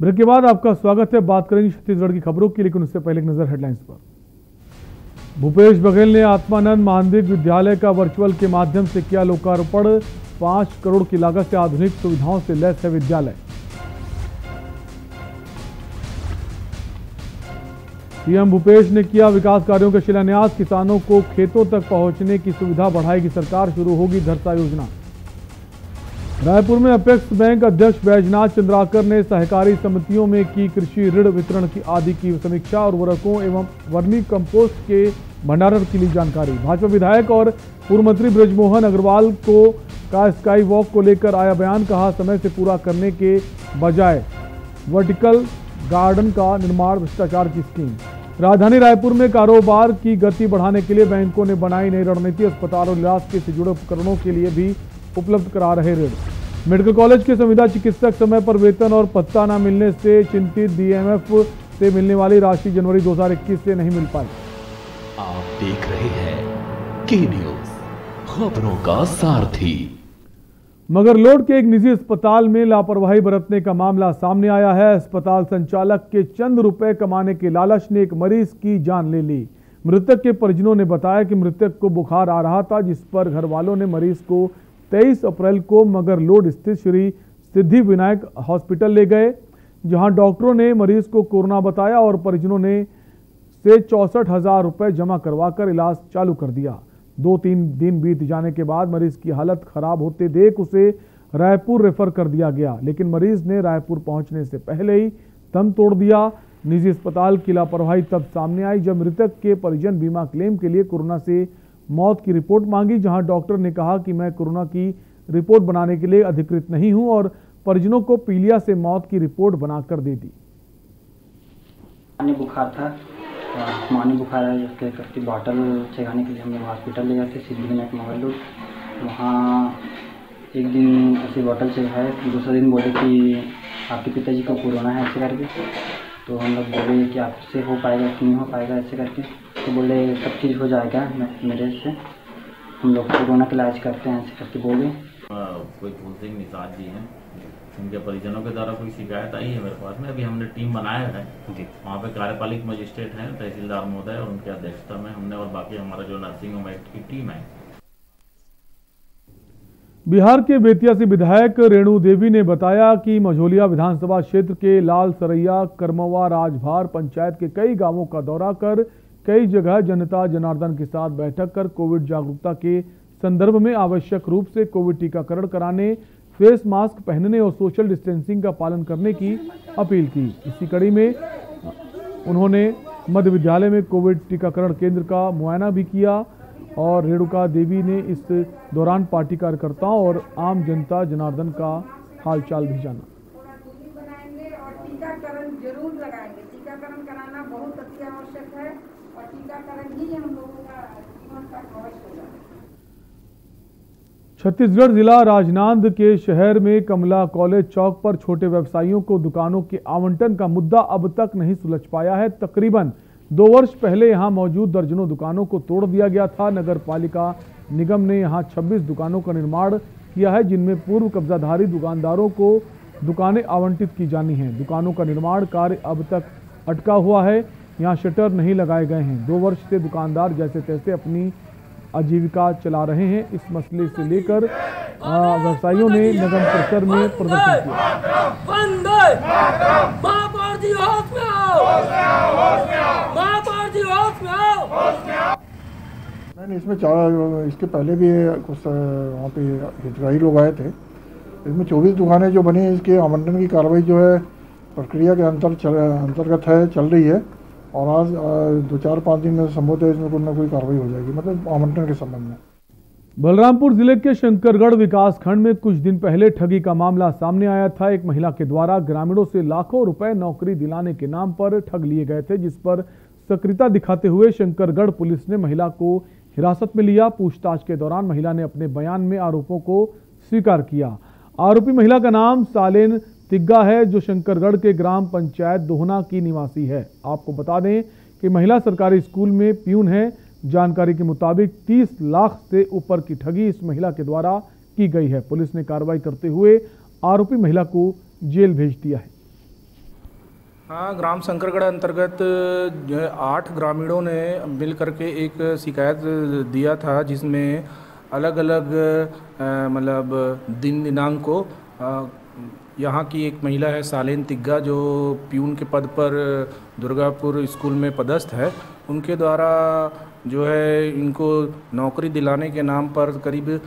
Break के बाद आपका स्वागत है। बात करेंगे छत्तीसगढ़ की खबरों की, लेकिन उससे पहले एक नजर हेडलाइंस पर। भूपेश बघेल ने आत्मानंद माध्यमिक विद्यालय का वर्चुअल के माध्यम से किया लोकार्पण। 5 करोड़ की लागत से आधुनिक सुविधाओं से लैस है विद्यालय। सीएम भूपेश ने किया विकास कार्यों के शिलान्यास। किसानों को खेतों तक पहुंचने की सुविधा बढ़ाएगी सरकार। शुरू होगी धरसा योजना। रायपुर में अपेक्स बैंक अध्यक्ष बैजनाथ चंद्राकर ने सहकारी समितियों में की कृषि ऋण वितरण की आदि की समीक्षा। उर्वरकों एवं वर्मी कंपोस्ट के भंडारण की ली जानकारी। भाजपा विधायक और पूर्व मंत्री बृजमोहन अग्रवाल का स्काई वॉक को लेकर आया बयान। कहा, समय से पूरा करने के बजाय वर्टिकल गार्डन का निर्माण भ्रष्टाचार की स्कीम। राजधानी रायपुर में कारोबार की गति बढ़ाने के लिए बैंकों ने बनाई नई रणनीति। अस्पताल और इलाज से जुड़े उपकरणों के लिए भी उपलब्ध करा रहे ऋण। मेडिकल कॉलेज के संविदा चिकित्सक समय पर वेतन और भत्ता न मिलने से चिंतित। डीएमएफ से मिलने वाली राशि जनवरी 2021 से नहीं मिल पाई। आप देख रहे हैं के न्यूज, खबरों का सारथी। मगरलोड के एक निजी अस्पताल में लापरवाही बरतने का मामला सामने आया है। अस्पताल संचालक के चंद रुपए कमाने के लालच ने एक मरीज की जान ले ली। मृतक के परिजनों ने बताया कि मृतक को बुखार आ रहा था, जिस पर घर वालों ने मरीज को 23 अप्रैल को मगरलोड स्थित श्री सिद्धि विनायक हॉस्पिटल ले गए, जहां डॉक्टरों ने मरीज को कोरोना बताया और परिजनों ने से 64,000 रुपए जमा करवाकर इलाज चालू कर दिया। 2-3 दिन बीत जाने के बाद मरीज की हालत खराब होते देख उसे रायपुर रेफर कर दिया गया, लेकिन मरीज ने रायपुर पहुंचने से पहले ही दम तोड़ दिया। निजी अस्पताल की लापरवाही तब सामने आई जब मृतक के परिजन बीमा क्लेम के लिए कोरोना से मौत की रिपोर्ट मांगी, जहां डॉक्टर ने कहा कि मैं कोरोना की रिपोर्ट बनाने के लिए अधिकृत नहीं हूं और परिजनों को पीलिया से मौत की रिपोर्ट बनाकर दे दी। बुखार था, मानी बुखार है, जिसके करके बॉटल चढ़ाने के लिए हम लोग हॉस्पिटल ले गए थे सिद्धि विनायक मगरलोड। वहाँ एक दिन ऐसे बॉटल चढ़ाए, दूसरे दिन बोले कि आपके पिताजी को कोरोना है ऐसे करके। तो हम लोग बोले कि आपसे हो पाएगा कि नहीं हो पाएगा ऐसे करके। तो बोले सब चीज़ हो जाएगा मेरे से, हम लोग कोरोना का इलाज करते हैं ऐसे करके बोले। कोई फूल सिंह निषाद जी हैं, उनके परिजनों के द्वारा कोई शिकायत आई है मेरे पास में। अभी हमने टीम बनाया है जी, वहाँ पे कार्यपालिक मजिस्ट्रेट हैं, तहसीलदार महोदय और उनकी अध्यक्षता में हमने और बाकी हमारा जो नर्सिंग होम एक्ट की टीम है। बिहार के बेतिया से विधायक रेणु देवी ने बताया कि मझोलिया विधानसभा क्षेत्र के लाल सरैया, करमवा, राजभार पंचायत के कई गांवों का दौरा कर कई जगह जनता जनार्दन के साथ बैठक कर कोविड जागरूकता के संदर्भ में आवश्यक रूप से कोविड टीकाकरण कराने, फेस मास्क पहनने और सोशल डिस्टेंसिंग का पालन करने की अपील की। इसी कड़ी में उन्होंने मध्य विद्यालय में कोविड टीकाकरण केंद्र का मुआयना भी किया और रेणुका देवी ने इस दौरान पार्टी कार्यकर्ताओं और आम जनता जनार्दन का हालचाल भी जाना। टीकाकरण जरूर लगाएंगे। टीकाकरण कराना बहुत अति आवश्यक है और टीकाकरण ही हम लोगों का जीवन का कवच होगा। छत्तीसगढ़ जिला राजनांद के शहर में कमला कॉलेज चौक पर छोटे व्यवसायियों को दुकानों के आवंटन का मुद्दा अब तक नहीं सुलझ पाया है। तकरीबन 2 वर्ष पहले यहां मौजूद दर्जनों दुकानों को तोड़ दिया गया था। नगर पालिका निगम ने यहां 26 दुकानों का निर्माण किया है, जिनमें पूर्व कब्जाधारी दुकानदारों को दुकानें आवंटित की जानी हैं। दुकानों का निर्माण कार्य अब तक अटका हुआ है। यहां शटर नहीं लगाए गए हैं। 2 वर्ष से दुकानदार जैसे तैसे अपनी आजीविका चला रहे हैं। इस मसले से लेकर व्यवसायियों ने नगर परिसर में प्रदर्शन किया। नहीं, इसमें इसके पहले भी कुछ वहाँ पे हितग्राही लोग आए थे। इसमें 24 दुकानें जो बनी, इसके आवंटन की कार्रवाई जो है प्रक्रिया के अंतर्गत है, चल रही है और आज 2-4-5 दिन में संभवतः इसमें कोई ना कोई कार्रवाई हो जाएगी, मतलब आवंटन के संबंध में। बलरामपुर जिले के शंकरगढ़ विकास खंड में कुछ दिन पहले ठगी का मामला सामने आया था। एक महिला के द्वारा ग्रामीणों से लाखों रुपए नौकरी दिलाने के नाम पर ठग लिए गए थे, जिस पर सक्रियता दिखाते हुए शंकरगढ़ पुलिस ने महिला को हिरासत में लिया। पूछताछ के दौरान महिला ने अपने बयान में आरोपों को स्वीकार किया। आरोपी महिला का नाम सालेन तिग्गा है, जो शंकरगढ़ के ग्राम पंचायत दोहना की निवासी है। आपको बता दें कि महिला सरकारी स्कूल में प्यून है। जानकारी के मुताबिक 30 लाख से ऊपर की ठगी इस महिला के द्वारा की गई है। पुलिस ने कार्रवाई करते हुए आरोपी महिला को जेल भेज दिया है। हाँ, ग्राम शंकरगढ़ अंतर्गत जो है 8 ग्रामीणों ने मिल करके एक शिकायत दिया था, जिसमें अलग अलग मतलब दिनांक को यहाँ की एक महिला है सालेन तिग्गा, जो प्यून के पद पर दुर्गापुर स्कूल में पदस्थ है, उनके द्वारा जो है इनको नौकरी दिलाने के नाम पर करीब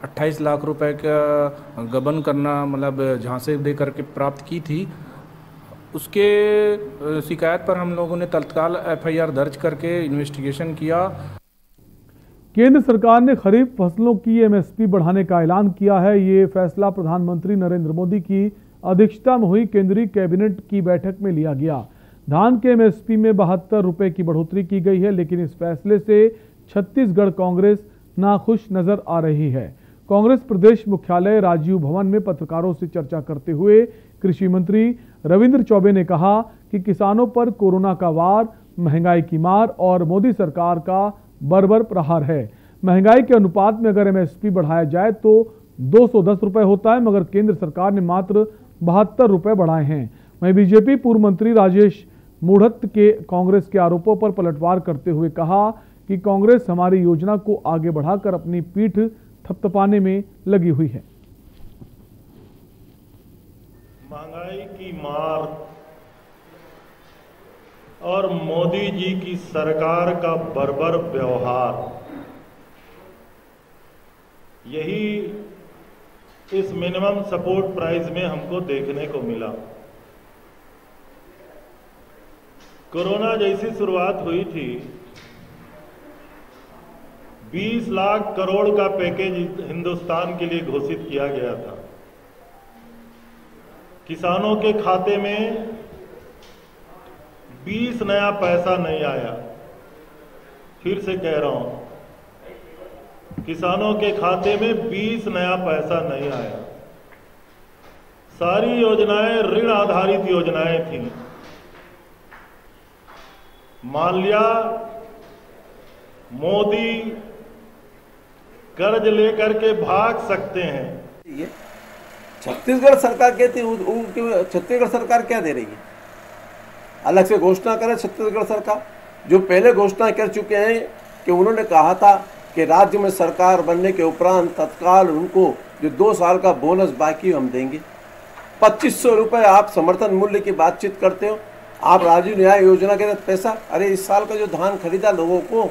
28 लाख रुपए का गबन करना मतलब झांसे दे करके प्राप्त की थी। उसके शिकायत पर हम लोगों ने तत्काल FIR दर्ज करके इन्वेस्टिगेशन किया। केंद्र सरकार ने खरीफ फसलों की MSP बढ़ाने का ऐलान किया है। ये फैसला प्रधानमंत्री नरेंद्र मोदी की अध्यक्षता में हुई केंद्रीय कैबिनेट की बैठक में लिया गया। धान के MSP में 72 रुपए की बढ़ोतरी की गई है, लेकिन इस फैसले से छत्तीसगढ़ कांग्रेस नाखुश नजर आ रही है। कांग्रेस प्रदेश मुख्यालय राजीव भवन में पत्रकारों से चर्चा करते हुए कृषि मंत्री रविंद्र चौबे ने कहा कि किसानों पर कोरोना का वार, महंगाई की मार और मोदी सरकार का बर्बर प्रहार है। महंगाई के अनुपात में अगर MSP बढ़ाया जाए तो 210 रुपए होता है, मगर केंद्र सरकार ने मात्र 72 रुपए बढ़ाए हैं। वहीं बीजेपी पूर्व मंत्री राजेश मूढ़त के कांग्रेस के आरोपों पर पलटवार करते हुए कहा कि कांग्रेस हमारी योजना को आगे बढ़ाकर अपनी पीठ थपथपाने में लगी हुई है। महंगाई की मार और मोदी जी की सरकार का बर्बर व्यवहार, यही इस मिनिमम सपोर्ट प्राइस में हमको देखने को मिला। कोरोना जैसी शुरुआत हुई थी, 20 लाख करोड़ का पैकेज हिंदुस्तान के लिए घोषित किया गया था। किसानों के खाते में 20 नया पैसा नहीं आया। फिर से कह रहा हूं, किसानों के खाते में 20 नया पैसा नहीं आया। सारी योजनाएं ऋण आधारित योजनाएं थी। मान लिया मोदी कर्ज लेकर के भाग सकते हैं। छत्तीसगढ़ सरकार कहती है, छत्तीसगढ़ सरकार क्या दे रही है? अलग से घोषणा करे छत्तीसगढ़ सरकार, जो पहले घोषणा कर चुके हैं कि उन्होंने कहा था कि राज्य में सरकार बनने के उपरांत तत्काल उनको जो 2 साल का बोनस बाकी हम देंगे। 2500 रुपये आप समर्थन मूल्य की बातचीत करते हो। आप राजीव न्याय योजना के तहत पैसा, अरे इस साल का जो धान खरीदा लोगों को,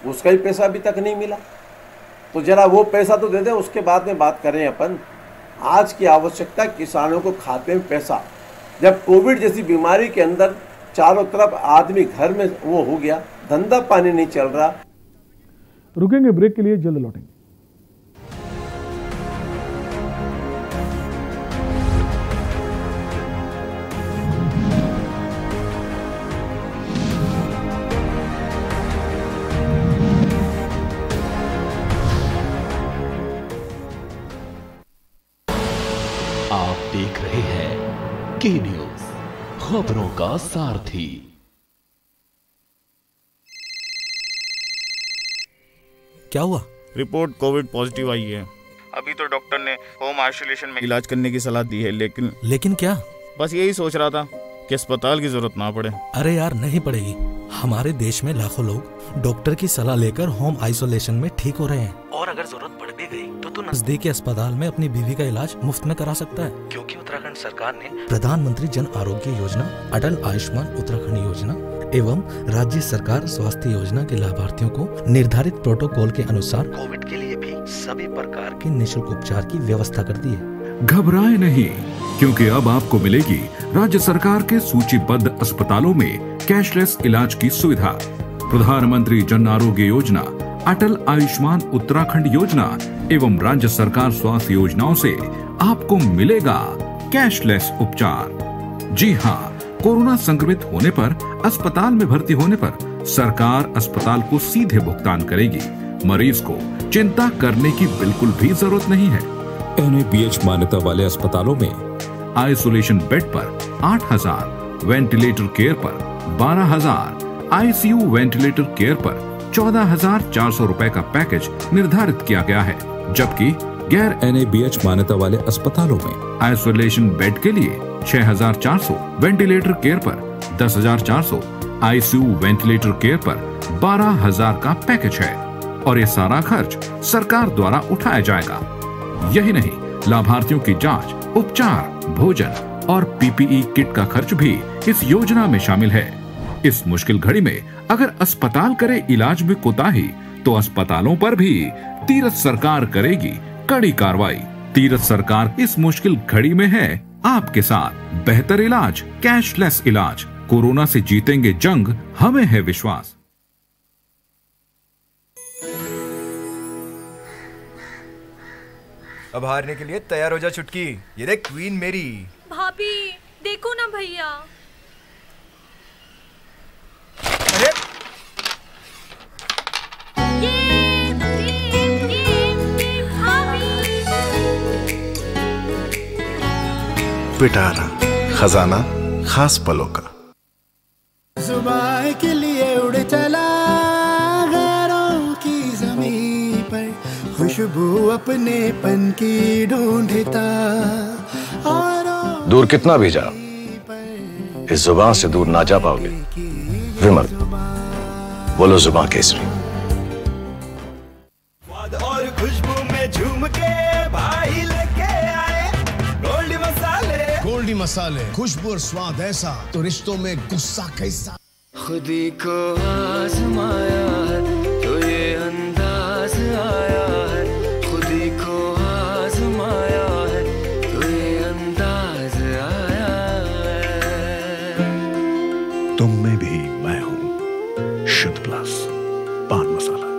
उसका ही पैसा अभी तक नहीं मिला। तो जरा वो पैसा तो दे दे, उसके बाद में बात करें अपन। आज की आवश्यकता किसानों को खाते में पैसा। जब कोविड जैसी बीमारी के अंदर चारों तरफ आदमी घर में वो हो गया, धंधा पानी नहीं चल रहा। रुकेंगे ब्रेक के लिए, जल्द लौटेंगे। आप देख रहे हैं के न्यूज, खबरों का सारथी। क्या हुआ? रिपोर्ट कोविड पॉजिटिव आई है। अभी तो डॉक्टर ने होम आइसोलेशन में इलाज करने की सलाह दी है, लेकिन क्या? बस यही सोच रहा था कि अस्पताल की जरूरत ना पड़े। अरे यार, नहीं पड़ेगी। हमारे देश में लाखों लोग डॉक्टर की सलाह लेकर होम आइसोलेशन में ठीक हो रहे हैं, और अगर जरूरत पड़ भी गई तो नजदीकी अस्पताल में अपनी बीवी का इलाज मुफ्त में करा सकता है, क्योंकि उत्तराखंड सरकार ने प्रधानमंत्री जन आरोग्य योजना, अटल आयुष्मान उत्तराखंड योजना एवं राज्य सरकार स्वास्थ्य योजना के लाभार्थियों को निर्धारित प्रोटोकॉल के अनुसार कोविड के लिए भी सभी प्रकार के निःशुल्क उपचार की व्यवस्था कर दी है। घबराए नहीं, क्योंकि अब आपको मिलेगी राज्य सरकार के सूचीबद्ध अस्पतालों में कैशलेस इलाज की सुविधा। प्रधानमंत्री जन आरोग्य योजना, अटल आयुष्मान उत्तराखंड योजना एवं राज्य सरकार स्वास्थ्य योजनाओं से आपको मिलेगा कैशलेस उपचार। जी हाँ, कोरोना संक्रमित होने पर अस्पताल में भर्ती होने पर सरकार अस्पताल को सीधे भुगतान करेगी। मरीज को चिंता करने की बिल्कुल भी जरूरत नहीं है। NABH मान्यता वाले अस्पतालों में आइसोलेशन बेड पर 8,000, वेंटिलेटर केयर पर 12,000, ICU वेंटिलेटर केयर पर 14,400 रुपए का पैकेज निर्धारित किया गया है, जबकि गैर NABH मान्यता वाले अस्पतालों में आइसोलेशन बेड के लिए 6,400 वेंटिलेटर केयर पर, 10,400 आईसीयू वेंटिलेटर केयर पर 12,000 का पैकेज है और ये सारा खर्च सरकार द्वारा उठाया जाएगा। यही नहीं, लाभार्थियों की जांच, उपचार, भोजन और पीपीई किट का खर्च भी इस योजना में शामिल है। इस मुश्किल घड़ी में अगर अस्पताल करे इलाज में कोताही तो अस्पतालों पर भी तीरथ सरकार करेगी कड़ी कार्रवाई। तीरथ सरकार इस मुश्किल घड़ी में है आपके साथ। बेहतर इलाज, कैशलेस इलाज, कोरोना से जीतेंगे जंग, हमें है विश्वास। अब हारने के लिए तैयार हो जा चुटकी। ये देख क्वीन मेरी। भाभी देखो ना भैया। अरे पिटारा, खजाना खास पलों का। जुबान के लिए उड़ चला गैरों की ज़मीं पर, खुशबू अपने पन की ढूंढता। दूर कितना भी जाओ, इस जुबान से दूर ना जा पाओगे। विमल, बोलो जुबान केसरी। और खुशबू में झूम के भाई लेके आए गोल्डी मसाले, खुशबू और स्वाद ऐसा तो रिश्तों में गुस्सा कैसा। खुदी को आजमाया है तो ये अंदाज आया है, खुदी को आजमाया है तो ये अंदाज आया है। तुम में भी मैं हूं, शुद्ध प्लस पान मसाला।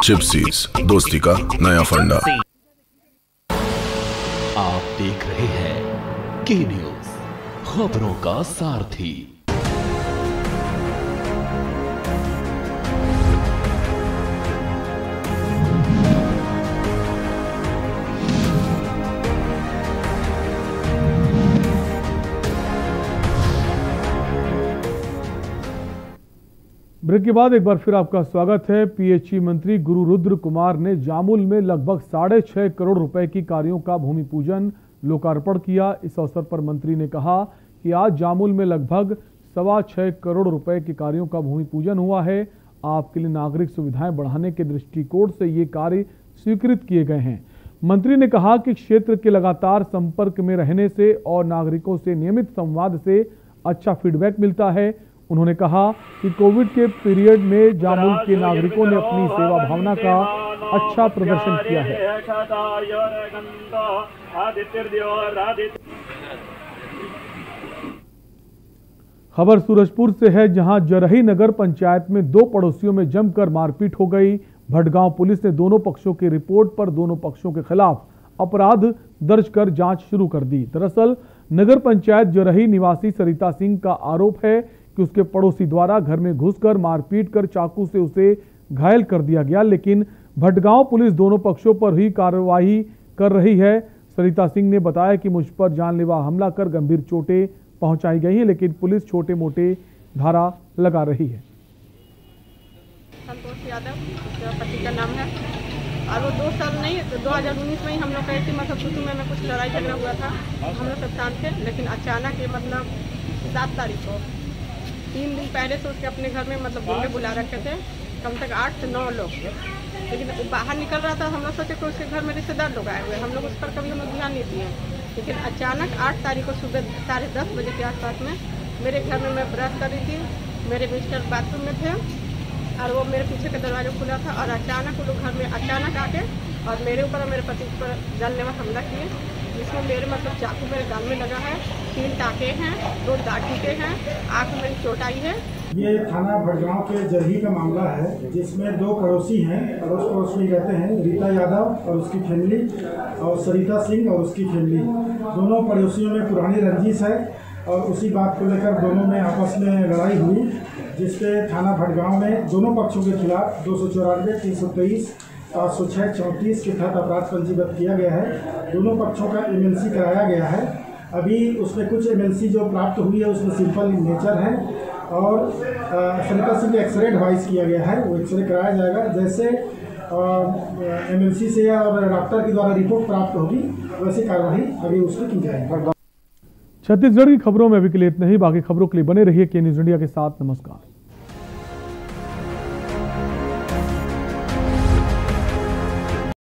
चिप्सीज, दोस्ती का नया फंडा। आप देख रहे हैं के न्यूज, खबरों का सारथी। ब्रेक के बाद एक बार फिर आपका स्वागत है। पीएचई मंत्री गुरु रुद्र कुमार ने जामुल में लगभग 6.5 करोड़ रुपए की कार्यों का भूमि पूजन लोकार्पण किया। इस अवसर पर मंत्री ने कहा कि आज जामुल में लगभग 6.25 करोड़ रुपए के कार्यों का भूमि पूजन हुआ है। आपके लिए नागरिक सुविधाएं बढ़ाने के दृष्टिकोण से ये कार्य स्वीकृत किए गए हैं। मंत्री ने कहा कि क्षेत्र के लगातार संपर्क में रहने से और नागरिकों से नियमित संवाद से अच्छा फीडबैक मिलता है। उन्होंने कहा कि कोविड के पीरियड में जामुल के नागरिकों ने अपनी सेवा भावना का अच्छा प्रदर्शन किया है। खबर सूरजपुर से है, जहां जरही नगर पंचायत में 2 पड़ोसियों में जमकर मारपीट हो गई। भटगांव पुलिस ने दोनों पक्षों की रिपोर्ट पर दोनों पक्षों के खिलाफ अपराध दर्ज कर जांच शुरू कर दी। दरअसल नगर पंचायत जरही निवासी सरिता सिंह का आरोप है कि उसके पड़ोसी द्वारा घर में घुसकर मारपीट कर चाकू से उसे घायल कर दिया गया, लेकिन भटगांव पुलिस दोनों पक्षों पर ही कार्रवाई कर रही है। सरिता सिंह ने बताया कि मुझ पर जानलेवा हमला कर गंभीर चोटें पहुंचाई गई हैं, लेकिन पुलिस छोटे मोटे धारा लगा रही है। संतोष यादव उसका पति का नाम है, और वो 2 साल नहीं 2019 में ही हम लोग गए थे। मतलब शुरू में कुछ लड़ाई झगड़ा हुआ था, हम लोग सब शांत थे, लेकिन अचानक ये मतलब 7 तारीख को 3 दिन पहले से उसके अपने घर में मतलब गुंडे बुला रखे थे, कम से कम 8 से 9 लोग। लेकिन वो बाहर निकल रहा था, हम लोग सोचे कि उसके घर में रिश्तेदार लोग आए हुए, हम लोग उस पर कभी हम लोग ध्यान नहीं दिए। लेकिन अचानक 8 तारीख को सुबह 10:30 बजे के आसपास में मेरे घर में मैं ब्रश कर रही थी, मेरे मिस्टर बाथरूम में थे और वो मेरे पीछे का दरवाजा खुला था, और अचानक वो लोग घर में अचानक आके और मेरे ऊपर और मेरे पति पर जानलेवा हमला किए, जिसमें मेरे मतलब चाकू मेरे गाल में लगा है, 3 टाँके हैं, 2 दांत टूटे हैं, आँख में मेरी चोट आई है। ये थाना भटगांव के जरही का मामला है, जिसमें 2 पड़ोसी हैं, पड़ोस में रहते हैं, रीता यादव और उसकी फैमिली और सरिता सिंह और उसकी फैमिली। दोनों पड़ोसियों में पुरानी रंजिश है और उसी बात को लेकर दोनों में आपस में लड़ाई हुई, जिसपे थाना भटगांव में दोनों पक्षों के खिलाफ 294, 323 506/34 के तहत अपराध पंजीबद्ध किया गया है। दोनों पक्षों का MLC कराया गया है। अभी उसमें कुछ MLC जो प्राप्त हुई है उसमें सिंपल इन नेचर है और सरिता सिंह एक्सरे एडवाइस किया गया है, वो एक्सरे कराया जाएगा। जैसे MLC से और डॉक्टर के द्वारा रिपोर्ट प्राप्त होगी वैसी कार्रवाई अभी उसकी की जाएगी। छत्तीसगढ़ की खबरों में अभी के लिए इतना ही। बाकी खबरों के लिए बने रहिए के न्यूज़ इंडिया के साथ। नमस्कार।